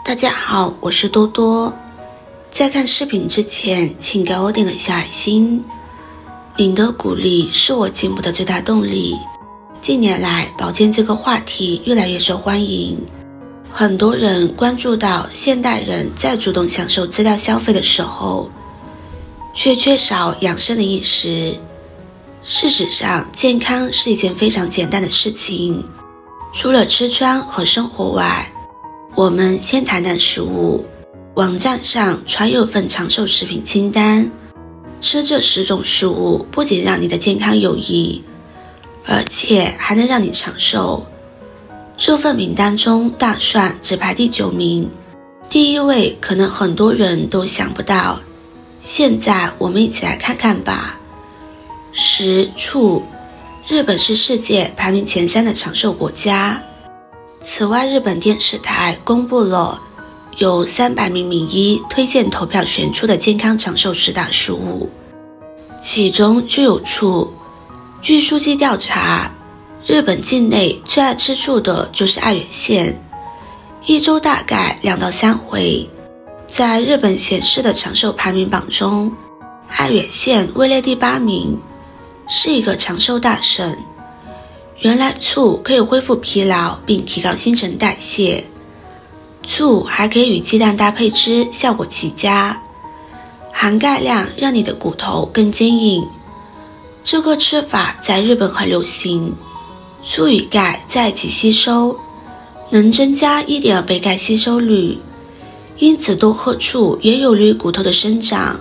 大家好，我是多多。在看视频之前，请给我点个小爱心，您的鼓励是我进步的最大动力。近年来，保健这个话题越来越受欢迎，很多人关注到现代人在主动享受资料消费的时候，却缺少养生的意识。事实上，健康是一件非常简单的事情，除了吃穿和生活外，我们先谈谈食物。网站上传有份长寿食品清单，吃这10种食物不仅让你的健康有益，而且还能让你长寿。这份名单中，大蒜只排第9名，第1位可能很多人都想不到。现在我们一起来看看吧。10. 醋。日本是世界排名前3的长寿国家。此外，日本电视台公布了有300名名医推荐投票选出的健康长寿10大食物，其中就有醋。据书记调查，日本境内最爱吃醋的就是爱媛县，一周大概2到3回。在日本显示的长寿排名榜中，爱媛县位列第8名，是一个长寿大省。原来醋可以恢复疲劳并提高新陈代谢，醋还可以与鸡蛋搭配吃，效果极佳，含钙量让你的骨头更坚硬。这个吃法在日本很流行，醋与钙在一起吸收，能增加1.2倍钙吸收率，因此多喝醋也有利于骨头的生长。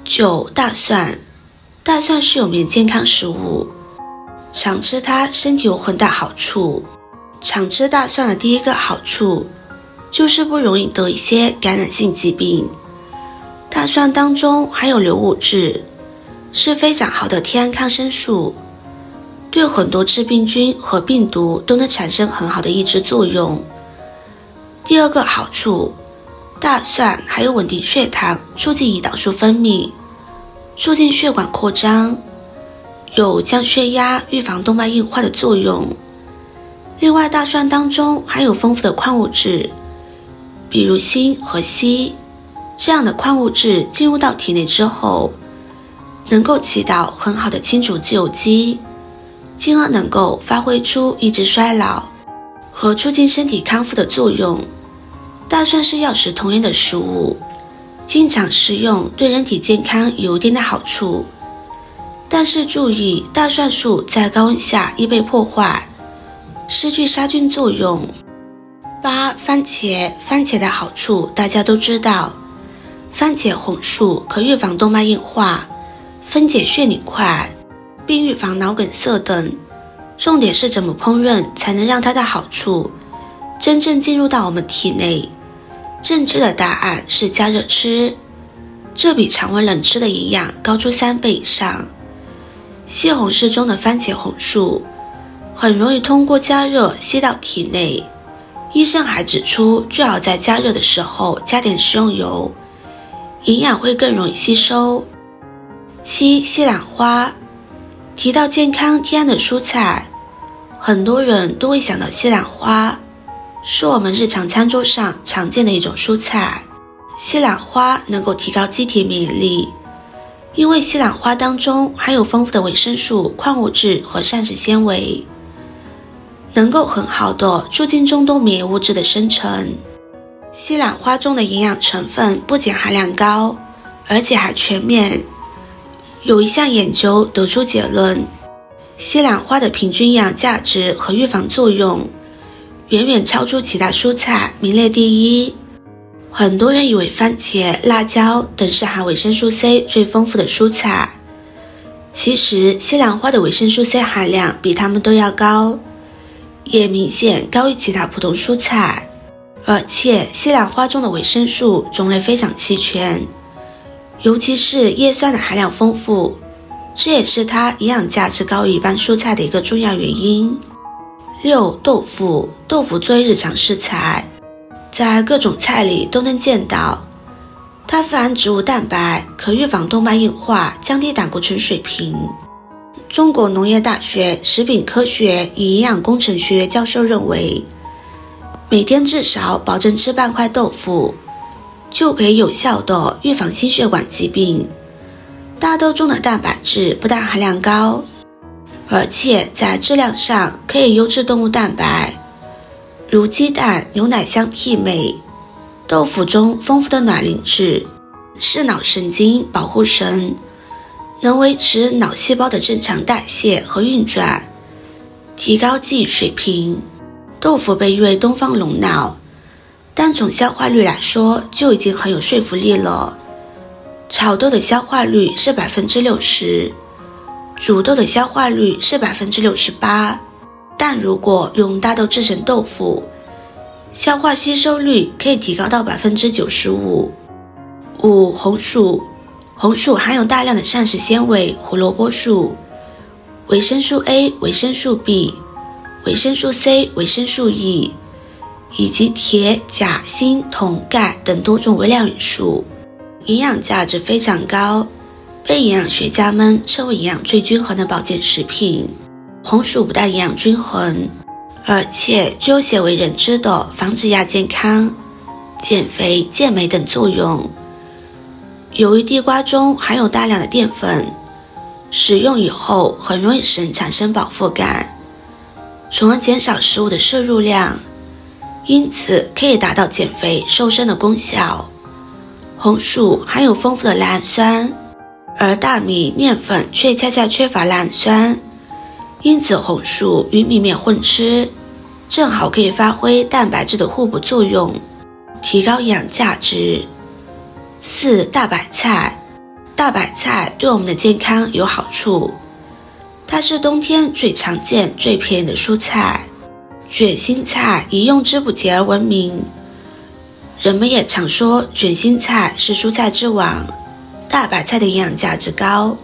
9. 大蒜。大蒜是有名健康食物，常吃它身体有很大好处。常吃大蒜的第一个好处就是不容易得一些感染性疾病。大蒜当中含有硫物质，是非常好的天然抗生素，对很多致病菌和病毒都能产生很好的抑制作用。第二个好处，大蒜还有稳定血糖、促进胰岛素分泌、促进血管扩张，有降血压、预防动脉硬化的作用。另外，大蒜当中含有丰富的矿物质，比如锌和硒，这样的矿物质进入到体内之后，能够起到很好的清除自由基，进而能够发挥出抑制衰老和促进身体康复的作用。大蒜是药食同源的食物，经常食用对人体健康有一定的好处，但是注意，大蒜素在高温下易被破坏，失去杀菌作用。8. 番茄。番茄的好处大家都知道，番茄红素可预防动脉硬化、分解血凝块，并预防脑梗塞等。重点是怎么烹饪才能让它的好处真正进入到我们体内。正确的答案是加热吃，这比常温冷吃的营养高出3倍以上。西红柿中的番茄红素很容易通过加热吸到体内，医生还指出，最好在加热的时候加点食用油，营养会更容易吸收。7. 西兰花。提到健康天然的蔬菜，很多人都会想到西兰花，是我们日常餐桌上常见的一种蔬菜。西兰花能够提高机体免疫力，因为西兰花当中含有丰富的维生素、矿物质和膳食纤维，能够很好的促进众多免疫物质的生成。西兰花中的营养成分不仅含量高，而且还全面。有一项研究得出结论，西兰花的平均营养价值和预防作用远远超出其他蔬菜，名列第1。很多人以为番茄、辣椒等是含维生素 C 最丰富的蔬菜，其实西兰花的维生素 C 含量比它们都要高，也明显高于其他普通蔬菜。而且西兰花中的维生素种类非常齐全，尤其是叶酸的含量丰富，这也是它营养价值高于一般蔬菜的一个重要原因。6. 豆腐。豆腐作为日常食材，在各种菜里都能见到。它富含植物蛋白，可预防动脉硬化，降低胆固醇水平。中国农业大学食品科学与营养工程学教授认为，每天至少保证吃半块豆腐，就可以有效地预防心血管疾病。大豆中的蛋白质不但含量高，而且在质量上可以优质动物蛋白，如鸡蛋、牛奶相媲美。豆腐中丰富的卵磷脂是脑神经保护神，能维持脑细胞的正常代谢和运转，提高记忆水平。豆腐被誉为东方龙脑，单从消化率来说就已经很有说服力了。炒豆的消化率是 60%， 煮豆的消化率是 68%， 但如果用大豆制成豆腐，消化吸收率可以提高到 95%。 5. 红薯。红薯含有大量的膳食纤维、胡萝卜素、维生素 A、维生素 B、维生素 C、维生素 E 以及铁、钾、锌、铜、钙等多种微量元素，营养价值非常高，被营养学家们称为营养最均衡的保健食品。红薯不但营养均衡，而且具有鲜为人知的防止亚健康、减肥、健美等作用。由于地瓜中含有大量的淀粉，食用以后很容易使人产生饱腹感，从而减少食物的摄入量，因此可以达到减肥瘦身的功效。红薯含有丰富的赖氨酸，而大米、面粉却恰恰缺乏赖氨酸，因此红薯与米面混吃，正好可以发挥蛋白质的互补作用，提高营养价值。4. 大白菜。大白菜对我们的健康有好处，它是冬天最常见、最便宜的蔬菜。卷心菜以用之不竭而闻名，人们也常说卷心菜是蔬菜之王。大白菜的营养价值高，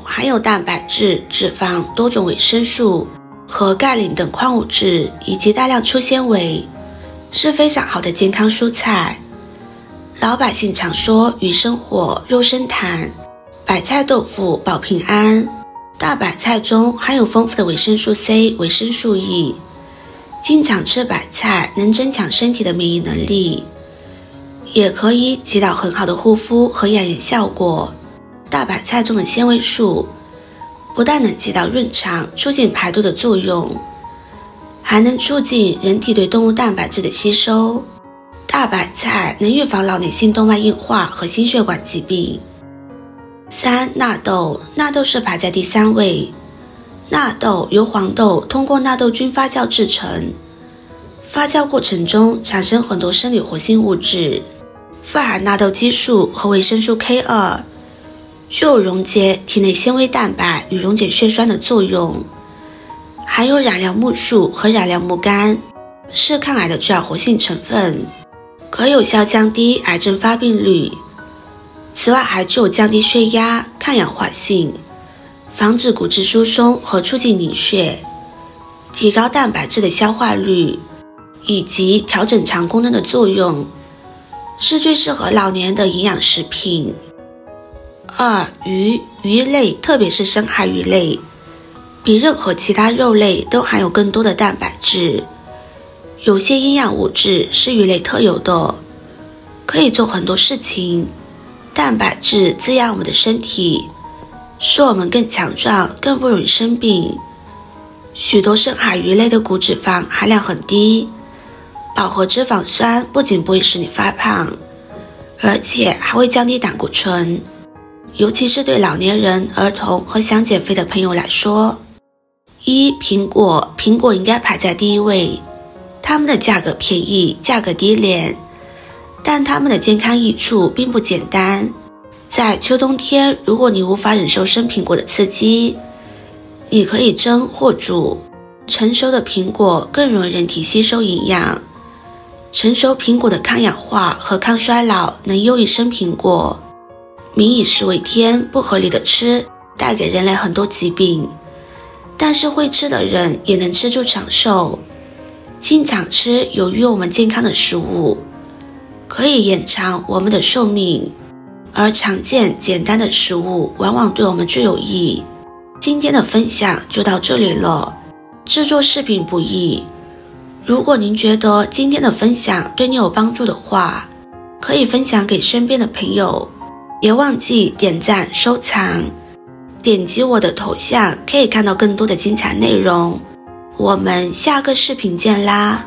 含有蛋白质、脂肪、多种维生素和钙磷等矿物质，以及大量粗纤维，是非常好的健康蔬菜。老百姓常说鱼生火，肉生痰，白菜豆腐保平安。大白菜中含有丰富的维生素 C、维生素 E， 经常吃白菜能增强身体的免疫能力，也可以起到很好的护肤和养颜效果。大白菜中的纤维素不但能起到润肠、促进排毒的作用，还能促进人体对动物蛋白质的吸收。大白菜能预防老年性动脉硬化和心血管疾病。3. 纳豆。纳豆是排在第3位。纳豆由黄豆通过纳豆菌发酵制成，发酵过程中产生很多生理活性物质，富含纳豆激素和维生素 K2， 具有溶解体内纤维蛋白与溶解血栓的作用，含有染料木素和染料木苷，是抗癌的主要活性成分，可有效降低癌症发病率。此外还具有降低血压、抗氧化性，防止骨质疏松和促进凝血，提高蛋白质的消化率，以及调整肠功能的作用，是最适合老年人的营养食品。2. 鱼类，特别是深海鱼类，比任何其他肉类都含有更多的蛋白质。有些营养物质是鱼类特有的，可以做很多事情。蛋白质滋养我们的身体，使我们更强壮，更不容易生病。许多深海鱼类的骨脂肪含量很低，饱和脂肪酸不仅不会使你发胖，而且还会降低胆固醇，尤其是对老年人、儿童和想减肥的朋友来说。1. 苹果应该排在第1位，它们的价格便宜，价格低廉，但它们的健康益处并不简单。在秋冬天，如果你无法忍受生苹果的刺激，你可以蒸或煮。成熟的苹果更容易人体吸收营养，成熟苹果的抗氧化和抗衰老能优于生苹果。民以食为天，不合理的吃带给人类很多疾病，但是会吃的人也能吃出长寿。经常吃有益我们健康的食物，可以延长我们的寿命，而常见简单的食物往往对我们最有益。今天的分享就到这里了。制作视频不易，如果您觉得今天的分享对你有帮助的话，可以分享给身边的朋友，别忘记点赞收藏，点击我的头像可以看到更多的精彩内容。我们下个视频见啦！